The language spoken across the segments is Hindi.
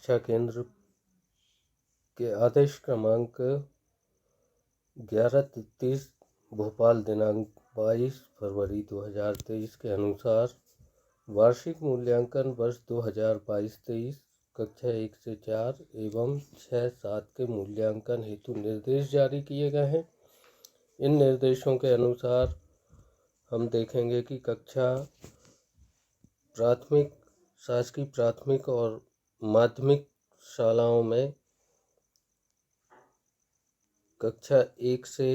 शिक्षा केंद्र के आदेश क्रमांक 1133 भोपाल दिनांक 22 फरवरी 2023 के अनुसार वार्षिक मूल्यांकन वर्ष 2022-23 कक्षा 1 से 4 एवं 6-7 के मूल्यांकन हेतु निर्देश जारी किए गए हैं। इन निर्देशों के अनुसार हम देखेंगे कि शासकीय प्राथमिक और माध्यमिक शालाओं में कक्षा 1 से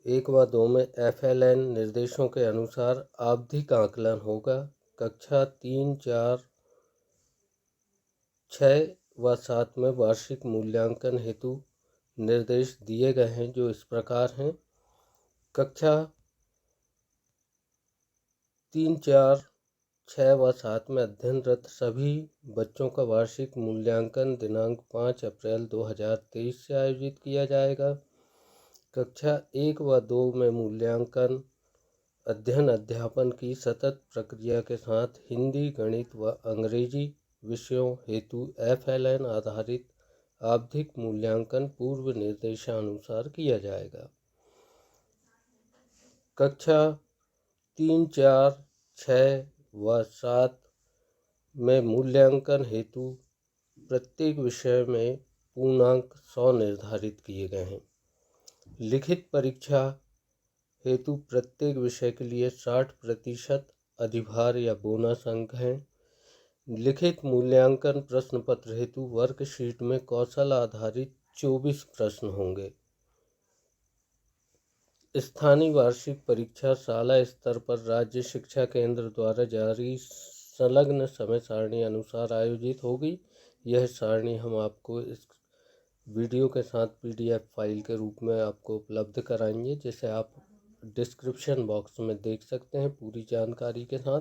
1 व 2 में FLN निर्देशों के अनुसार आवधिक आकलन होगा। कक्षा 3, 4, 6 व 7 में वार्षिक मूल्यांकन हेतु निर्देश दिए गए हैं, जो इस प्रकार हैं। कक्षा 3, 4, 6 व 7 में अध्ययनरत सभी बच्चों का वार्षिक मूल्यांकन दिनांक 5 अप्रैल 2023 से आयोजित किया जाएगा। कक्षा 1 व 2 में मूल्यांकन अध्ययन अध्यापन की सतत प्रक्रिया के साथ हिंदी, गणित व अंग्रेजी विषयों हेतु FLN आधारित आवधिक मूल्यांकन पूर्व निर्देशानुसार किया जाएगा। कक्षा 3, 4, 6 व 7 में मूल्यांकन हेतु प्रत्येक विषय में पूर्णांक 100 निर्धारित किए गए हैं। लिखित परीक्षा हेतु प्रत्येक विषय के लिए 60% अधिभार या बोनस अंक हैं। लिखित मूल्यांकन प्रश्न पत्र हेतु वर्कशीट में कौशल आधारित 24 प्रश्न होंगे। स्थानीय वार्षिक परीक्षा शाला स्तर पर राज्य शिक्षा केंद्र द्वारा जारी संलग्न समय सारणी अनुसार आयोजित होगी। यह सारणी हम आपको इस वीडियो के साथ PDF फाइल के रूप में आपको उपलब्ध कराएंगे, जिसे आप डिस्क्रिप्शन बॉक्स में देख सकते हैं पूरी जानकारी के साथ।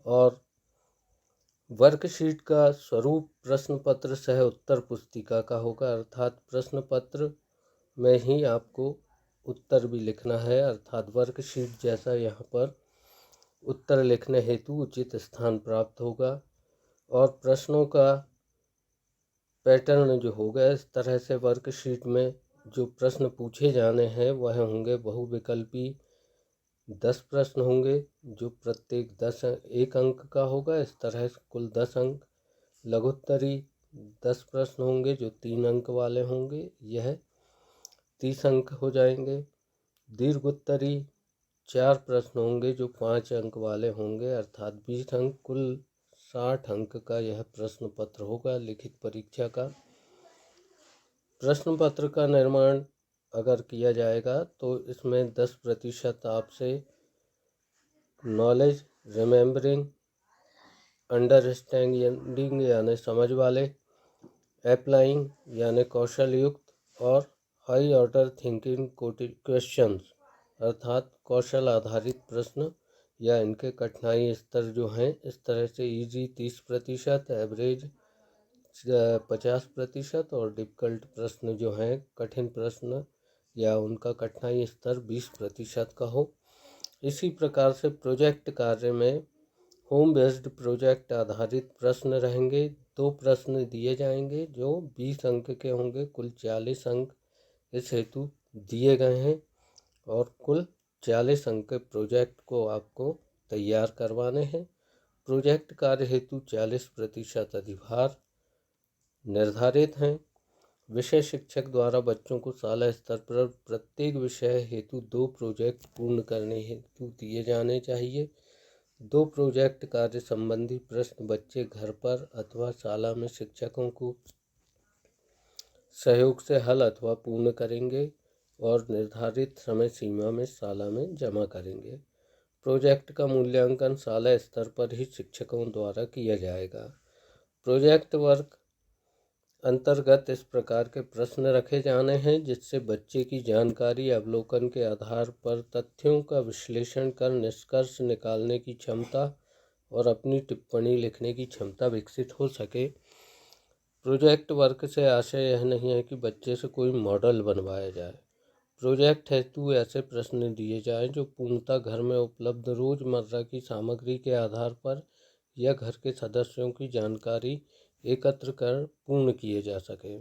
और वर्कशीट का स्वरूप प्रश्न पत्र सह उत्तर पुस्तिका का होगा, अर्थात प्रश्न पत्र में ही आपको उत्तर भी लिखना है, अर्थात वर्कशीट जैसा यहाँ पर उत्तर लिखने हेतु उचित स्थान प्राप्त होगा। और प्रश्नों का पैटर्न जो होगा, इस तरह से वर्कशीट में जो प्रश्न पूछे जाने हैं वह होंगे बहुविकल्पी 10 प्रश्न होंगे, जो प्रत्येक 1 अंक का होगा। इस तरह से कुल 10 अंक। लघुत्तरी 10 प्रश्न होंगे जो 3 अंक वाले होंगे, यह 30 अंक हो जाएंगे। दीर्घोत्तरी 4 प्रश्न होंगे जो 5 अंक वाले होंगे, अर्थात 20 अंक। कुल 60 अंक का यह प्रश्न पत्र होगा लिखित परीक्षा का। प्रश्न पत्र का निर्माण अगर किया जाएगा तो इसमें 10% आपसे नॉलेज, रिमेम्बरिंग, अंडरस्टैंडिंग यानी समझ वाले, अप्लाइंग यानी कौशल युक्त, और हाई ऑर्डर थिंकिंग क्वेश्चंस अर्थात कौशल आधारित प्रश्न या इनके कठिनाई स्तर जो हैं, इस तरह से इजी 30%, एवरेज 50% और डिफ़िकल्ट प्रश्न जो हैं, कठिन प्रश्न या उनका कठिनाई स्तर 20% का हो। इसी प्रकार से प्रोजेक्ट कार्य में होम बेस्ड प्रोजेक्ट आधारित प्रश्न रहेंगे। 2 प्रश्न दिए जाएंगे जो 20 अंक के होंगे। कुल 40 अंक इस हेतु दिए गए हैं और कुल 40 अंक के प्रोजेक्ट को आपको तैयार करवाने हैं। प्रोजेक्ट कार्य हेतु 40% अधिभार निर्धारित हैं। विषय शिक्षक द्वारा बच्चों को शाला स्तर पर प्रत्येक विषय हेतु 2 प्रोजेक्ट पूर्ण करने हेतु दिए जाने चाहिए। 2 प्रोजेक्ट कार्य संबंधी प्रश्न बच्चे घर पर अथवा शाला में शिक्षकों को सहयोग से हल अथवा पूर्ण करेंगे और निर्धारित समय सीमा में शाला में जमा करेंगे। प्रोजेक्ट का मूल्यांकन शाला स्तर पर ही शिक्षकों द्वारा किया जाएगा। प्रोजेक्ट वर्क अंतर्गत इस प्रकार के प्रश्न रखे जाने हैं जिससे बच्चे की जानकारी अवलोकन के आधार पर तथ्यों का विश्लेषण कर निष्कर्ष निकालने की क्षमता और अपनी टिप्पणी लिखने की क्षमता विकसित हो सके। प्रोजेक्ट वर्क से आशय यह नहीं है कि बच्चे से कोई मॉडल बनवाया जाए। प्रोजेक्ट हेतु ऐसे प्रश्न दिए जाएं जो पूर्णतः घर में उपलब्ध रोजमर्रा की सामग्री के आधार पर या घर के सदस्यों की जानकारी एकत्र कर पूर्ण किए जा सके।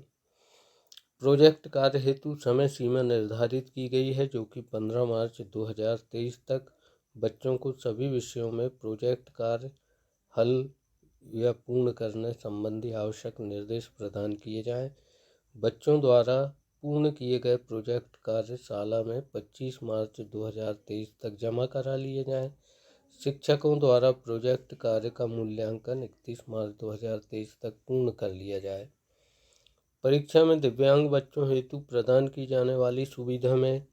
प्रोजेक्ट कार्य हेतु समय सीमा निर्धारित की गई है, जो कि 15 मार्च 2023 तक बच्चों को सभी विषयों में प्रोजेक्ट कार्य हल या पूर्ण करने संबंधी आवश्यक निर्देश प्रदान किए जाएं। बच्चों द्वारा पूर्ण किए गए प्रोजेक्ट कार्य शाला में 25 मार्च 2023 तक जमा करा लिए जाएं। शिक्षकों द्वारा प्रोजेक्ट कार्य का मूल्यांकन 31 मार्च 2023 तक पूर्ण कर लिया जाए। परीक्षा में दिव्यांग बच्चों हेतु प्रदान की जाने वाली सुविधा में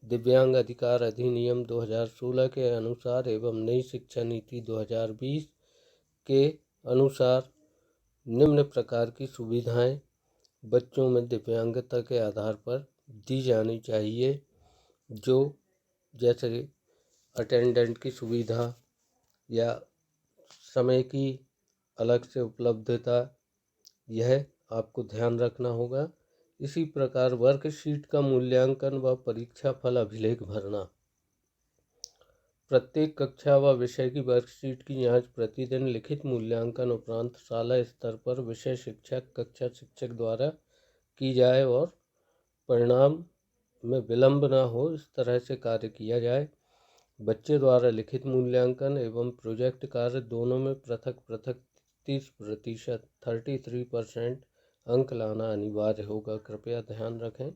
दिव्यांग अधिकार अधिनियम 2016 के अनुसार एवं नई शिक्षा नीति 2020 के अनुसार निम्न प्रकार की सुविधाएं बच्चों में दिव्यांगता के आधार पर दी जानी चाहिए, जो जैसे अटेंडेंट की सुविधा या समय की अलग से उपलब्धता, यह आपको ध्यान रखना होगा। इसी प्रकार वर्कशीट का मूल्यांकन व परीक्षा फल अभिलेख भरना। प्रत्येक कक्षा व विषय की वर्कशीट की जांच प्रतिदिन लिखित मूल्यांकन उपरांत शाला स्तर पर विषय शिक्षक कक्षा शिक्षक द्वारा की जाए और परिणाम में विलंब न हो, इस तरह से कार्य किया जाए। बच्चे द्वारा लिखित मूल्यांकन एवं प्रोजेक्ट कार्य दोनों में पृथक पृथक 30% 33% अंक लाना अनिवार्य होगा, कृपया ध्यान रखें।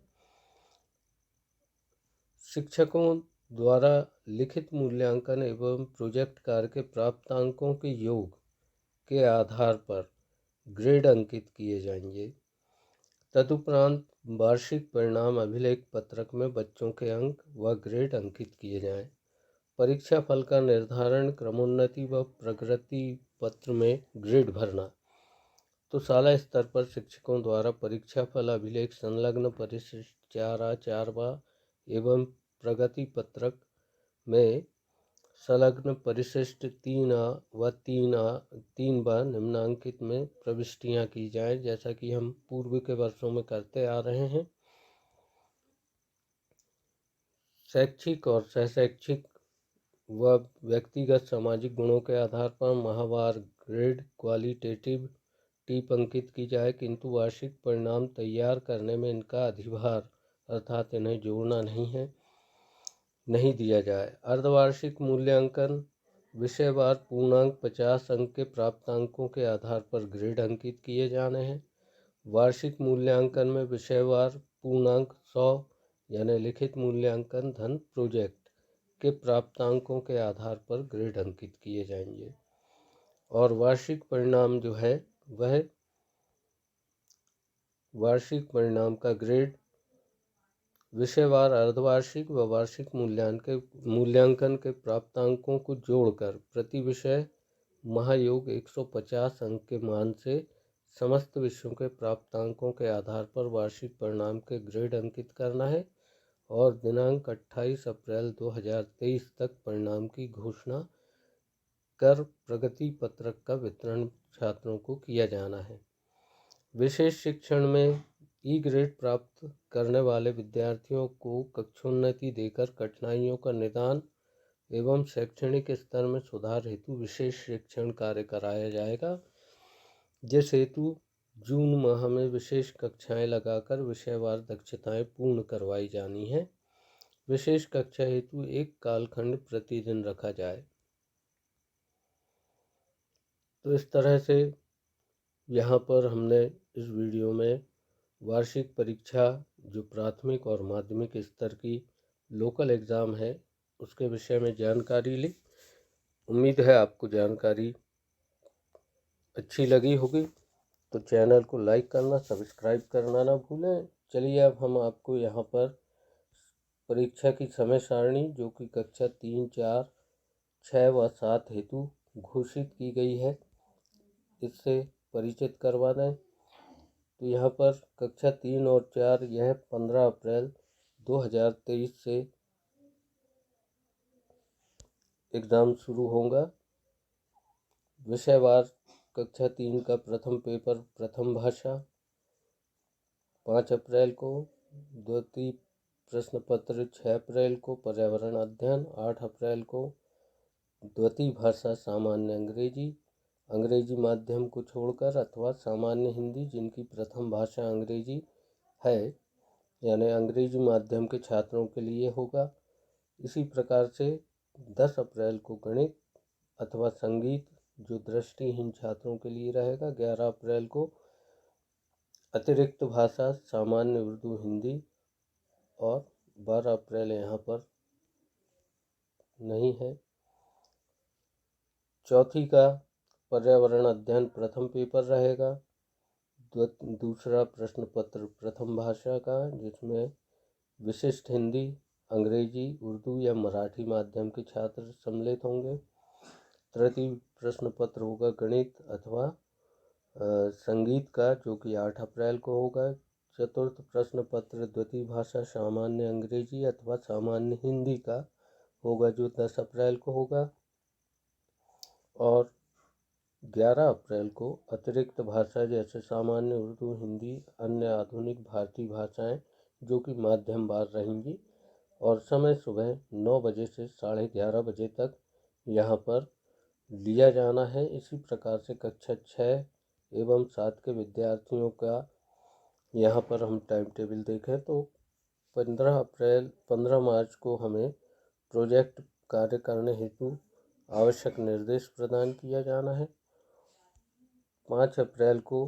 शिक्षकों द्वारा लिखित मूल्यांकन एवं प्रोजेक्ट कार्य के प्राप्त अंकों के योग के आधार पर ग्रेड अंकित किए जाएंगे। तदुपरांत वार्षिक परिणाम अभिलेख पत्रक में बच्चों के अंक व ग्रेड अंकित किए जाएं। परीक्षा फल का निर्धारण क्रमोन्नति व प्रगति पत्र में ग्रेड भरना। तो शाला स्तर पर शिक्षकों द्वारा परीक्षा फल अभिलेख संलग्न परिशिष्ट 4A 4B एवं प्रगति पत्रक में संलग्न परिशिष्ट 3A व 3B निम्नांकित में प्रविष्टियां की जाएं, जैसा कि हम पूर्व के वर्षों में करते आ रहे हैं। शैक्षिक और सहशैक्षिक व व्यक्तिगत सामाजिक गुणों के आधार पर माहवार ग्रेड क्वालिटेटिव टिप अंकित की जाए, किंतु वार्षिक परिणाम तैयार करने में इनका अधिभार अर्थात इन्हें जोड़ना नहीं दिया जाए। अर्धवार्षिक मूल्यांकन विषयवार पूर्णांक 50 अंक के प्राप्तांकों के आधार पर ग्रेड अंकित किए जाने हैं। वार्षिक मूल्यांकन में विषयवार पूर्णांक 100 यानी लिखित मूल्यांकन धन प्रोजेक्ट के प्राप्तांकों के आधार पर ग्रेड अंकित किए जाएंगे। और वार्षिक परिणाम जो है वह वार्षिक परिणाम का ग्रेड विषयवार अर्धवार्षिक व वार्षिक मूल्यांकन के प्राप्तांकों को जोड़कर प्रति विषय महायोग 150 अंक के मान से समस्त विषयों के प्राप्तांकों के आधार पर वार्षिक परिणाम के ग्रेड अंकित करना है और दिनांक 28 अप्रैल 2023 तक परिणाम की घोषणा कर प्रगति पत्रक का वितरण छात्रों को किया जाना है। विशेष शिक्षण में ई ग्रेड प्राप्त करने वाले विद्यार्थियों को कक्षोन्नति देकर कठिनाइयों का निदान एवं शैक्षणिक स्तर में सुधार हेतु विशेष शिक्षण कार्य कराया जाएगा, जिस हेतु जून माह में विशेष कक्षाएं लगाकर विषयवार दक्षताएं पूर्ण करवाई जानी है। विशेष कक्षा हेतु एक कालखंड प्रतिदिन रखा जाए। तो इस तरह से यहाँ पर हमने इस वीडियो में वार्षिक परीक्षा जो प्राथमिक और माध्यमिक स्तर की लोकल एग्ज़ाम है उसके विषय में जानकारी ली। उम्मीद है आपको जानकारी अच्छी लगी होगी, तो चैनल को लाइक करना, सब्सक्राइब करना ना भूलें। चलिए अब हम आपको यहाँ पर परीक्षा की समय सारणी जो कि कक्षा 3, 4, 6 व 7 हेतु घोषित की गई है, इससे परिचित करवा दें। तो यहाँ पर कक्षा 3 और 4 यह 15 अप्रैल 2023 से एग्ज़ाम शुरू होगा। विषयवार कक्षा 3 का प्रथम पेपर प्रथम भाषा 5 अप्रैल को, द्वितीय प्रश्न पत्र 6 अप्रैल को, पर्यावरण अध्ययन 8 अप्रैल को, द्वितीय भाषा सामान्य अंग्रेजी अंग्रेजी माध्यम को छोड़कर अथवा सामान्य हिंदी जिनकी प्रथम भाषा अंग्रेजी है, यानी अंग्रेजी माध्यम के छात्रों के लिए होगा। इसी प्रकार से 10 अप्रैल को गणित अथवा संगीत जो दृष्टिहीन छात्रों के लिए रहेगा। 11 अप्रैल को अतिरिक्त भाषा सामान्य उर्दू हिंदी, और 12 अप्रैल यहाँ पर नहीं है। चौथी का पर्यावरण अध्ययन प्रथम पेपर रहेगा। दूसरा प्रश्न पत्र प्रथम भाषा का, जिसमें विशिष्ट हिंदी, अंग्रेजी, उर्दू या मराठी माध्यम के छात्र सम्मिलित होंगे। तृतीय प्रश्न पत्र होगा गणित अथवा संगीत का, जो कि 8 अप्रैल को होगा। चतुर्थ प्रश्न पत्र द्वितीय भाषा सामान्य अंग्रेजी अथवा सामान्य हिंदी का होगा, जो 10 अप्रैल को होगा। और 11 अप्रैल को अतिरिक्त भाषा जैसे सामान्य उर्दू, हिंदी, अन्य आधुनिक भारतीय भाषाएं जो कि माध्यम वार रहेंगी। और समय सुबह 9 बजे से 11:30 बजे तक यहाँ पर लिया जाना है। इसी प्रकार से कक्षा 6 एवं 7 के विद्यार्थियों का यहाँ पर हम टाइम टेबल देखें तो 15 मार्च को हमें प्रोजेक्ट कार्य करने हेतु आवश्यक निर्देश प्रदान किया जाना है। 5 अप्रैल को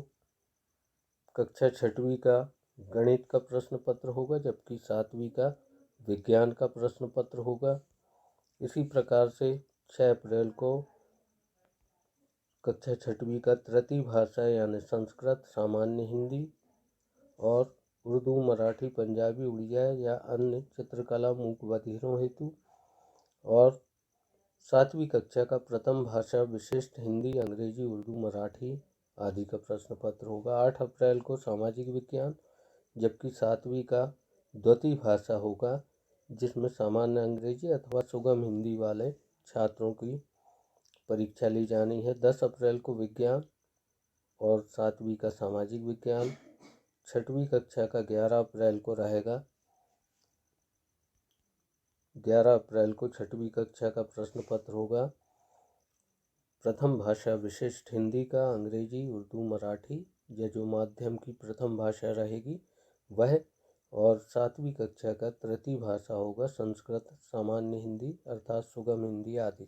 कक्षा 6वीं का गणित का प्रश्न पत्र होगा, जबकि 7वीं का विज्ञान का प्रश्न पत्र होगा। इसी प्रकार से 6 अप्रैल को कक्षा 6वीं का तृतीय भाषा यानी संस्कृत, सामान्य हिंदी और उर्दू, मराठी, पंजाबी, उड़िया या अन्य चित्रकला मूक बधिरों हेतु। और 7वीं कक्षा का प्रथम भाषा विशिष्ट हिंदी, अंग्रेजी, उर्दू, मराठी आदि का प्रश्न पत्र होगा। 8 अप्रैल को सामाजिक विज्ञान, जबकि 7वीं का द्वितीय भाषा होगा, जिसमें सामान्य अंग्रेजी अथवा सुगम हिंदी वाले छात्रों की परीक्षा ली जानी है। 10 अप्रैल को विज्ञान और 7वीं का सामाजिक विज्ञान। 6वीं कक्षा का 11 अप्रैल को रहेगा। 11 अप्रैल को 6वीं कक्षा का प्रश्न पत्र होगा प्रथम भाषा विशिष्ट हिंदी का, अंग्रेजी, उर्दू, मराठी या जो माध्यम की प्रथम भाषा रहेगी वह। और 7वीं कक्षा का तृतीय भाषा होगा संस्कृत, सामान्य हिंदी अर्थात सुगम हिंदी आदि।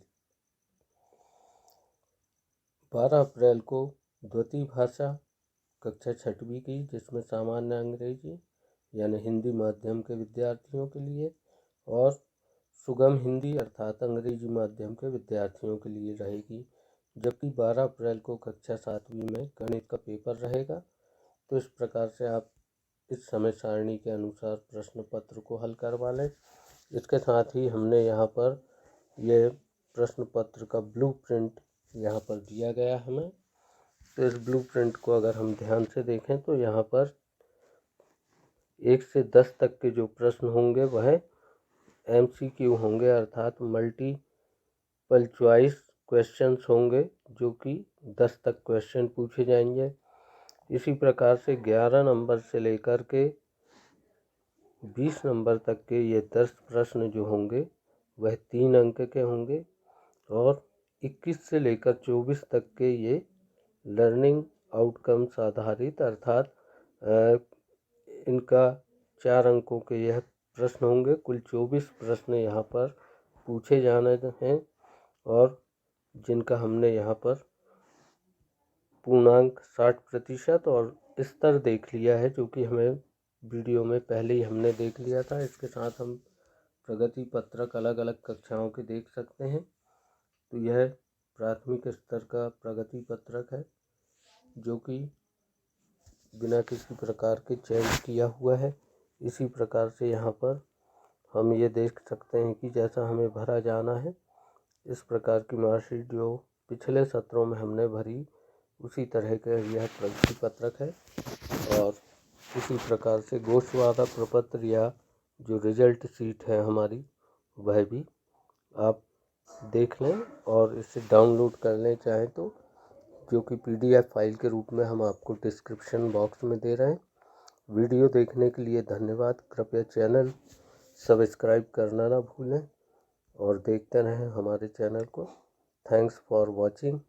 12 अप्रैल को द्वितीय भाषा कक्षा 6वीं की, जिसमें सामान्य अंग्रेजी यानी हिंदी माध्यम के विद्यार्थियों के लिए और सुगम हिंदी अर्थात अंग्रेजी माध्यम के विद्यार्थियों के लिए रहेगी। जबकि 12 अप्रैल को कक्षा 7वीं में गणित का पेपर रहेगा। तो इस प्रकार से आप इस समय सारणी के अनुसार प्रश्न पत्र को हल करवा लें। इसके साथ ही हमने यहाँ पर ये प्रश्न पत्र का ब्लूप्रिंट यहाँ पर दिया गया हमें। तो इस ब्लूप्रिंट को अगर हम ध्यान से देखें तो यहाँ पर 1 से 10 तक के जो प्रश्न होंगे वह MCQ होंगे, अर्थात मल्टीपल चॉइस क्वेश्चंस होंगे, जो कि 10 तक क्वेश्चन पूछे जाएंगे। इसी प्रकार से 11 नंबर से लेकर के 20 नंबर तक के ये 10 प्रश्न जो होंगे वह 3 अंक के होंगे। और 21 से लेकर 24 तक के ये लर्निंग आउटकम्स आधारित अर्थात इनका 4 अंकों के यह प्रश्न होंगे। कुल 24 प्रश्न यहाँ पर पूछे जाने हैं और जिनका हमने यहाँ पर पूर्णांक 60% और स्तर देख लिया है, जो कि हमें वीडियो में पहले ही हमने देख लिया था। इसके साथ हम प्रगति पत्रक अलग अलग कक्षाओं के देख सकते हैं। तो यह प्राथमिक स्तर का प्रगति पत्रक है, जो कि बिना किसी प्रकार के चेंज किया हुआ है। इसी प्रकार से यहाँ पर हम ये देख सकते हैं कि जैसा हमें भरा जाना है, इस प्रकार की मार्कशीट जो पिछले सत्रों में हमने भरी उसी तरह का यह प्रगति पत्रक है। और इसी प्रकार से गोष्वादा प्रपत्र या जो रिजल्ट शीट है हमारी, वह भी आप देख लें और इसे डाउनलोड कर लें चाहें तो, जो कि PDF फाइल के रूप में हम आपको डिस्क्रिप्शन बॉक्स में दे रहे हैं। वीडियो देखने के लिए धन्यवाद। कृपया चैनल सब्सक्राइब करना ना भूलें और देखते रहें हमारे चैनल को। Thanks for watching.